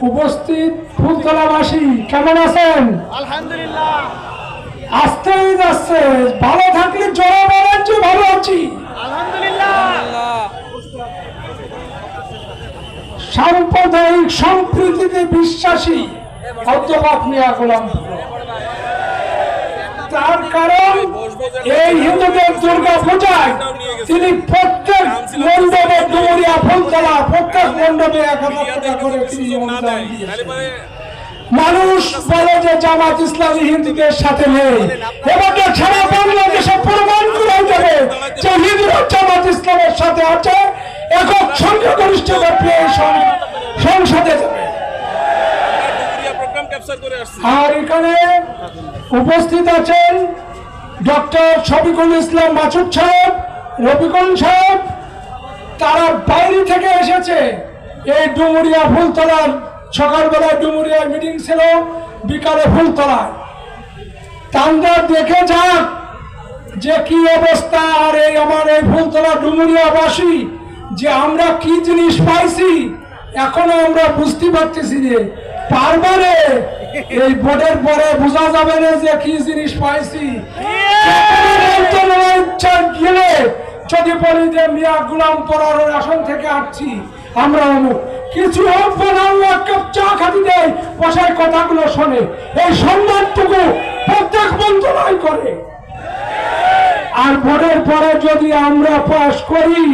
উপস্থিত ফুলতলাবাসী কেমন আছেন? আলহামদুলিল্লাহ। আসতেই যাচ্ছে, ভালো থাকলে জোরে বলেন যে ভালো আছি। আলহামদুলিল্লাহ। সাম্প্রদায়িক সম্প্রীতিতে বিশ্বাসী অধ্যাপক মিয়া গোলাম। তার কারণ এই হিন্দুদের দুর্গা পূজায় তিনি প্রত্যেক মণ্ডপে ডুমুরিয়া ফুলতলা প্রত্যেক মণ্ডপে 1000 টাকা করে তিনি অনুদান দিয়েছেন। মানুষ বলে যে জামাত ইসলামী হিন্দুদের সাথে নেই, এবার সারা বাংলাদেশে প্রমাণ করে দেবে যে হিন্দুরা জামাত ইসলামের সাথে আছে, একক সংখ্যাগরিষ্ঠতা পেয়ে সংসদে যাবে। আর এখানে উপস্থিত আছেন ডক্টর শফিকুল ইসলাম মাসুদ সাহেব, রফিকুল সাহেব। তারা বাইরে থেকে এসেছে এই ডুমুরিয়া ফুলতলার। সকালবেলা ডুমুরিয়ার মিটিং ছিল, বিকালে ফুলতলায়। তারা দেখে যাক যে কি অবস্থা। আর এই আমার এই ফুলতলা ডুমুরিয়াবাসী যে আমরা কি জিনিস পাইছি এখনো আমরা বুঝতে পারতেছি যে পারবারে এই ভোটের পরে বোঝা যাবে না যে কি জিনিস পাইছি। গেলে যদি বলি যে মিয়া গোলাম পরার আসন থেকে আসছি আমরা অমুক কিছু হোক চা খাতি দেয়, বসায় কথাগুলো শোনে, এই সম্মানটুকু প্রত্যেক মন্ত্রণালয় করে। আর ভোটের পরে যদি আমরা পাশ করি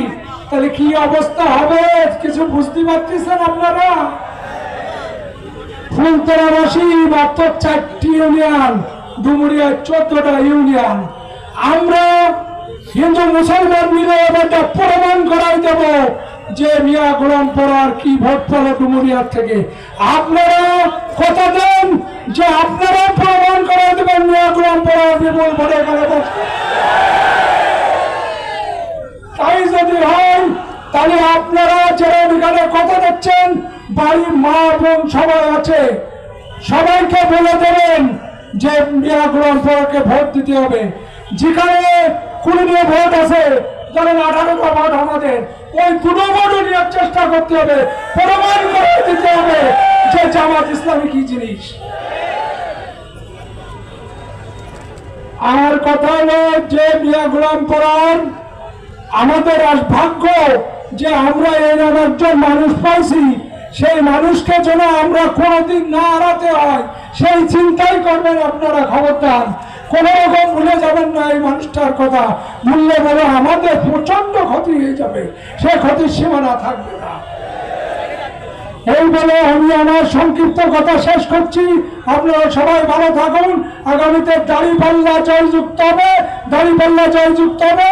তাহলে কি অবস্থা হবে কিছু বুঝতে পারতেছেন আপনারা? ফুলতলাবাসী মাত্র 4টি ইউনিয়ন, ডুমুরিয়ায় 14টা ইউনিয়ন। আমরা হিন্দু মুসলমান মিলে এবারটা প্রমাণ করাই দেব যে মিয়া গোলাম পরার কি ভোট পেল ডুমুরিয়ার থেকে। আপনারা কথা দেন যে আপনারা প্রমাণ করাই দেবেন মিয়া গোলাম পরার বিপুল ভোটে গেলে। তাই যদি হয় তাহলে আপনারা যারা এখানে কথা দিচ্ছেন, বাড়ির মা বোন সবাই আছে, সবাইকে বলে দেবেন যে মিয়া গোলাম পরাকে ভোট দিতে হবে। যেখানে কুড়িয়ে ভোট আছে, ধরেন 18টা ভোট আমাদের, ওই 2টো ভোটও নেওয়ার চেষ্টা করতে হবে, প্রমাণ করে দিতে হবে যে জামাত ইসলামী কি জিনিস। আমার কথা হলো যে মিয়া গোলাম পরার আমাদের আজ ভাগ্য যে আমরা এরকম একজন মানুষ পাইছি, সেই মানুষকে যেন আমরা কোনোদিন না হারাতে হয় সেই চিন্তাই করবেন আপনারা। খবরদার কোন রকম ভুলে যাবেন না এই মানুষটার কথা। ভুললে বলে আমাদের প্রচন্ড ক্ষতি হয়ে যাবে, সেই ক্ষতির সীমানা থাকবে না। এই বলে আমি আমার সংক্ষিপ্ত কথা শেষ করছি। আপনারা সবাই ভালো থাকুন। আগামীতে দাড়িপাল্লা জয়যুক্ত হবে, দাড়িপাল্লা জয়যুক্ত হবে।